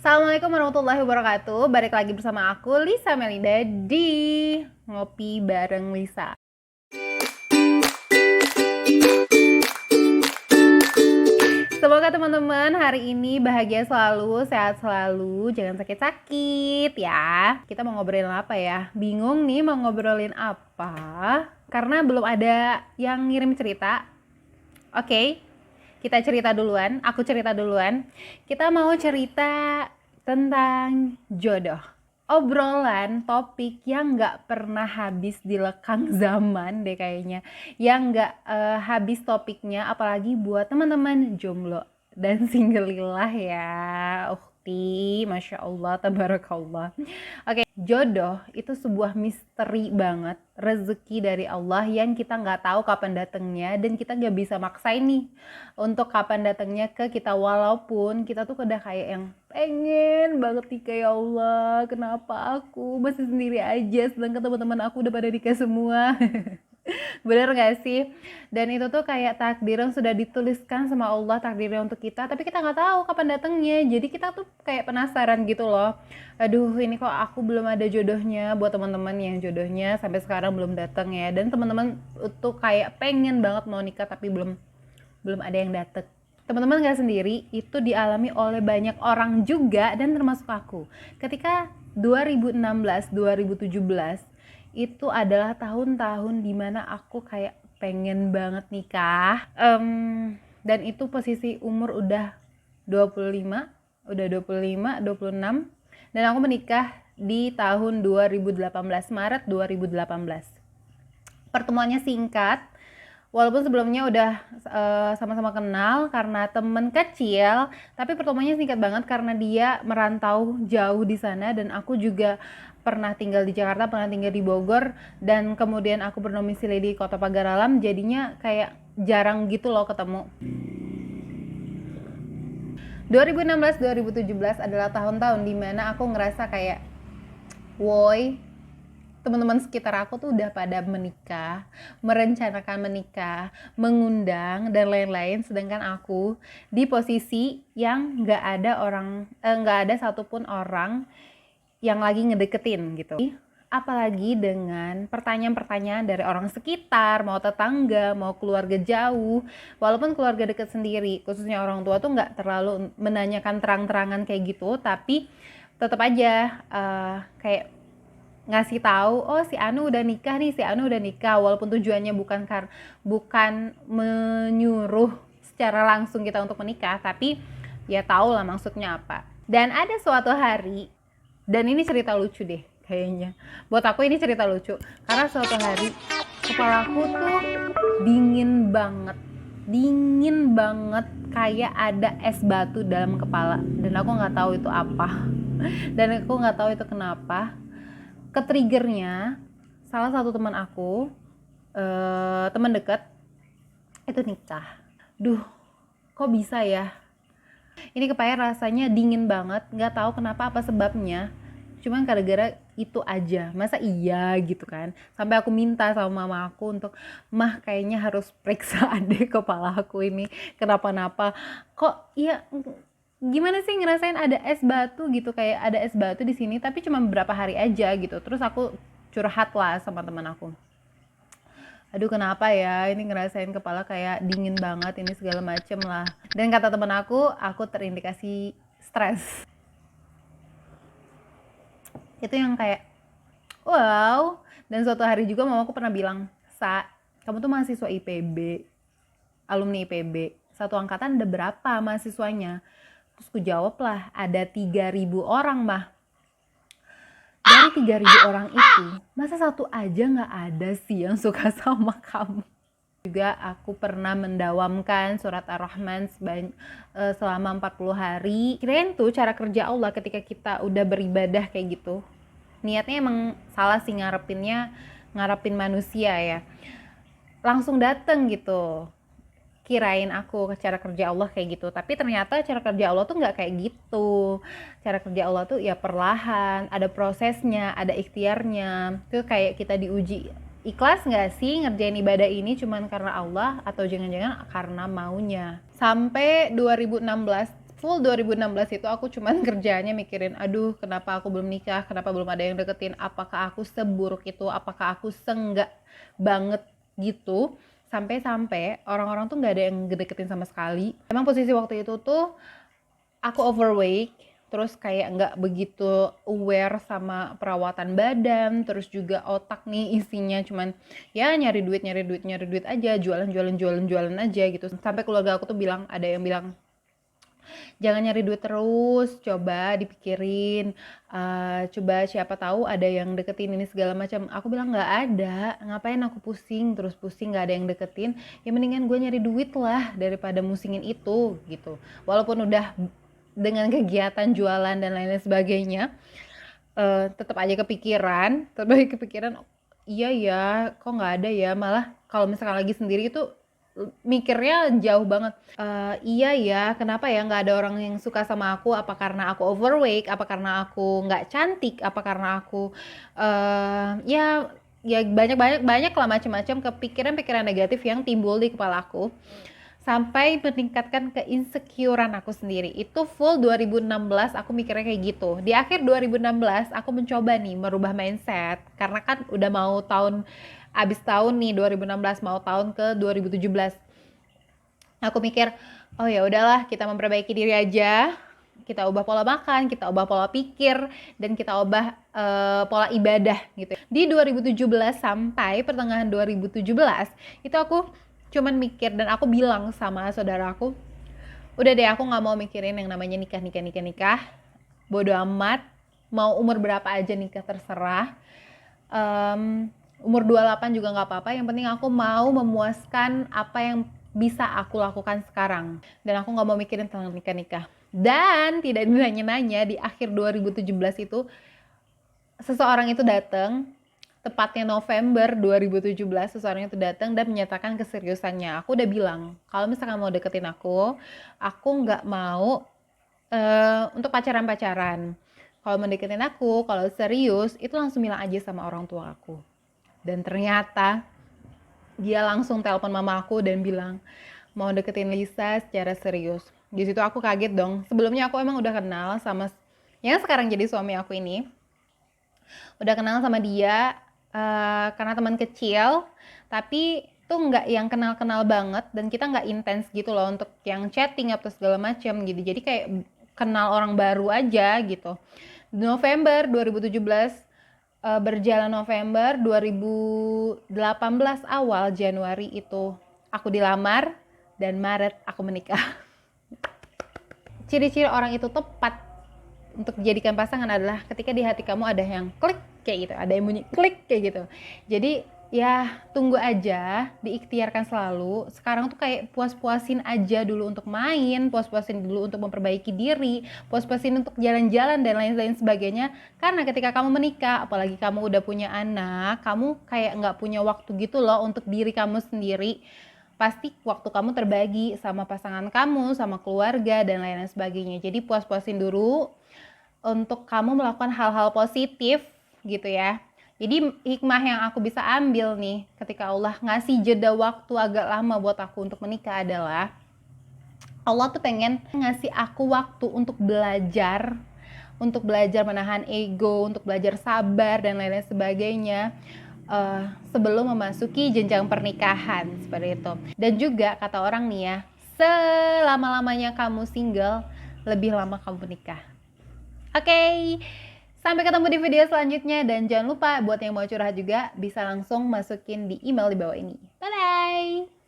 Assalamualaikum warahmatullahi wabarakatuh. Balik lagi bersama aku Lisa Melinda di Ngopi Bareng Lisa. Semoga teman-teman hari ini bahagia selalu, sehat selalu, jangan sakit-sakit ya. Kita mau ngobrolin apa ya? Bingung nih mau ngobrolin apa? Karena belum ada yang ngirim cerita. Oke, kita cerita duluan, aku cerita duluan. Kita mau cerita tentang jodoh. Obrolan topik yang gak pernah habis di lekang zaman deh kayaknya. Yang gak habis topiknya, apalagi buat teman-teman jomblo dan singlillah ya. Ukti, Masya Allah, Tabarakallah. Oke, jodoh itu sebuah misteri banget, rezeki dari Allah yang kita nggak tahu kapan datangnya dan kita nggak bisa maksain nih untuk kapan datangnya ke kita, walaupun kita tuh udah kayak yang pengen banget nikah. Ya Allah, kenapa aku masih sendiri aja sedangkan teman-teman aku udah pada nikah semua. Bener gak sih? Dan itu tuh kayak takdir yang sudah dituliskan sama Allah, takdirnya untuk kita, tapi kita nggak tahu kapan datangnya. Jadi kita tuh kayak penasaran gitu loh. Aduh, ini kok aku belum ada jodohnya. Buat teman-teman yang jodohnya sampai sekarang belum datang ya, dan teman-teman tuh kayak pengen banget mau nikah tapi belum ada yang datang. Teman-teman gak sendiri, itu dialami oleh banyak orang juga dan termasuk aku. Ketika 2016, 2017 itu adalah tahun-tahun dimana aku kayak pengen banget nikah. Dan itu posisi umur udah 25, 26, dan aku menikah di tahun 2018, Maret 2018. Pertemuannya singkat, walaupun sebelumnya udah sama-sama kenal karena temen kecil, tapi pertemuannya singkat banget karena dia merantau jauh di sana dan aku juga pernah tinggal di Jakarta, pernah tinggal di Bogor, dan kemudian aku berdomisili di Kota Pagaralam, jadinya kayak jarang gitu loh ketemu. 2016-2017 adalah tahun-tahun dimana aku ngerasa kayak, woi, teman-teman sekitar aku tuh udah pada menikah, merencanakan menikah, mengundang dan lain-lain, sedangkan aku di posisi yang nggak ada satupun orang yang lagi ngedeketin gitu. Apalagi dengan pertanyaan-pertanyaan dari orang sekitar, mau tetangga, mau keluarga jauh, walaupun keluarga dekat sendiri, khususnya orang tua tuh nggak terlalu menanyakan terang-terangan kayak gitu, tapi tetap aja kayak ngasih tahu, oh si Anu udah nikah nih, si Anu udah nikah, walaupun tujuannya bukan menyuruh secara langsung kita untuk menikah, tapi ya tahu lah maksudnya apa. Dan ada suatu hari, dan ini cerita lucu deh kayaknya, buat aku ini cerita lucu, karena suatu hari kepalaku tuh dingin banget kayak ada es batu dalam kepala, dan aku nggak tahu itu apa. Dan aku nggak tahu itu kenapa. Ketriggernya salah satu teman aku, teman dekat itu nikah. Duh, kok bisa ya? Ini kebayang rasanya dingin banget, nggak tahu kenapa, apa sebabnya. Cuman gara-gara itu aja, masa iya gitu kan. Sampai aku minta sama mama aku untuk, mah kayaknya harus periksa deh kepala aku ini kenapa-napa. Kok iya, gimana sih ngerasain ada es batu gitu, kayak ada es batu di sini tapi cuma beberapa hari aja gitu. Terus aku curhat lah sama teman aku, aduh kenapa ya ini ngerasain kepala kayak dingin banget ini segala macem lah. Dan kata teman aku terindikasi stres. Itu yang kayak wow. Dan suatu hari juga mamaku pernah bilang, Sa, kamu tuh mahasiswa IPB, alumni IPB, satu angkatan ada berapa mahasiswanya? Terus ku jawab lah, ada 3.000 orang mah. Dari 3.000 orang itu, masa satu aja gak ada sih yang suka sama kamu? Juga aku pernah mendawamkan surat Ar-Rahman selama 40 hari. Kirain tuh cara kerja Allah ketika kita udah beribadah kayak gitu, niatnya emang salah sih, ngarepin manusia ya, langsung dateng gitu. Kirain aku cara kerja Allah kayak gitu, tapi ternyata cara kerja Allah tuh nggak kayak gitu. Cara kerja Allah tuh ya perlahan, ada prosesnya, ada ikhtiarnya. Itu kayak kita diuji, ikhlas nggak sih ngerjain ibadah ini cuman karena Allah atau jangan-jangan karena maunya. Sampai 2016 full 2016 itu aku cuman kerjanya mikirin, aduh kenapa aku belum nikah, kenapa belum ada yang deketin, apakah aku seburuk itu, apakah aku senggak banget gitu. Sampai-sampai orang-orang tuh nggak ada yang deketin sama sekali. Emang posisi waktu itu tuh aku overweight, terus kayak nggak begitu aware sama perawatan badan, terus juga otak nih isinya cuman ya nyari duit aja, jualan aja gitu. Sampai keluarga aku tuh bilang, ada yang bilang, jangan nyari duit terus, coba dipikirin, coba siapa tahu ada yang deketin ini segala macam. Aku bilang nggak ada, ngapain aku pusing terus pusing, nggak ada yang deketin, ya mendingan gue nyari duit lah daripada musingin itu gitu. Walaupun udah dengan kegiatan jualan dan lain-lain sebagainya, tetap aja kepikiran, iya ya kok nggak ada ya. Malah kalau misalkan lagi sendiri itu mikirnya jauh banget. Iya ya, kenapa ya nggak ada orang yang suka sama aku? Apa karena aku overweight? Apa karena aku nggak cantik? Apa karena aku ya banyak lah macam-macam kepikiran negatif yang timbul di kepala aku, sampai meningkatkan keinsecurean aku sendiri. Itu full 2016 aku mikirnya kayak gitu. Di akhir 2016 aku mencoba nih merubah mindset, karena kan udah mau abis tahun nih 2016, mau tahun ke 2017. Aku mikir, oh ya udahlah, kita memperbaiki diri aja, kita ubah pola makan, kita ubah pola pikir, dan kita ubah pola ibadah gitu. Di 2017 sampai pertengahan 2017 itu aku cuman mikir, dan aku bilang sama saudaraku, udah deh aku nggak mau mikirin yang namanya nikah. Bodo amat, mau umur berapa aja nikah terserah. Umur 28 juga nggak apa-apa, yang penting aku mau memuaskan apa yang bisa aku lakukan sekarang, dan aku nggak mau mikirin tentang nikah. Dan tidak dinanya-nanya, di akhir 2017 itu seseorang itu datang, tepatnya November 2017, seseorang itu datang dan menyatakan keseriusannya. Aku udah bilang, kalau misalkan mau deketin aku nggak mau untuk pacaran. Kalau mau deketin aku, kalau serius, itu langsung bilang aja sama orang tua aku. Dan ternyata dia langsung telepon mama aku dan bilang mau deketin Lisa secara serius. Di situ aku kaget dong. Sebelumnya aku emang udah kenal sama yang sekarang jadi suami aku ini. Udah kenal sama dia karena teman kecil, tapi tuh nggak yang kenal-kenal banget, dan kita nggak intens gitu loh untuk yang chatting atau segala macam gitu. Jadi kayak kenal orang baru aja gitu. November 2017 berjalan, November 2018 awal Januari itu aku dilamar, dan Maret aku menikah. Ciri-ciri orang itu tepat untuk dijadikan pasangan adalah ketika di hati kamu ada yang klik kayak gitu, ada yang bunyi klik kayak gitu. Jadi ya tunggu aja, diikhtiarkan selalu. Sekarang tuh kayak puas-puasin aja dulu untuk main, puas-puasin dulu untuk memperbaiki diri, puas-puasin untuk jalan-jalan dan lain-lain sebagainya. Karena ketika kamu menikah, apalagi kamu udah punya anak, kamu kayak nggak punya waktu gitu loh untuk diri kamu sendiri. Pasti waktu kamu terbagi sama pasangan kamu, sama keluarga dan lain-lain sebagainya. Jadi puas-puasin dulu untuk kamu melakukan hal-hal positif gitu ya. Jadi hikmah yang aku bisa ambil nih ketika Allah ngasih jeda waktu agak lama buat aku untuk menikah adalah Allah tuh pengen ngasih aku waktu untuk belajar menahan ego, untuk belajar sabar dan lain-lain sebagainya sebelum memasuki jenjang pernikahan seperti itu. Dan juga kata orang nih ya, selama-lamanya kamu single, lebih lama kamu menikah. Oke. Sampai ketemu di video selanjutnya, dan jangan lupa buat yang mau curhat juga bisa langsung masukin di email di bawah ini. Bye-bye!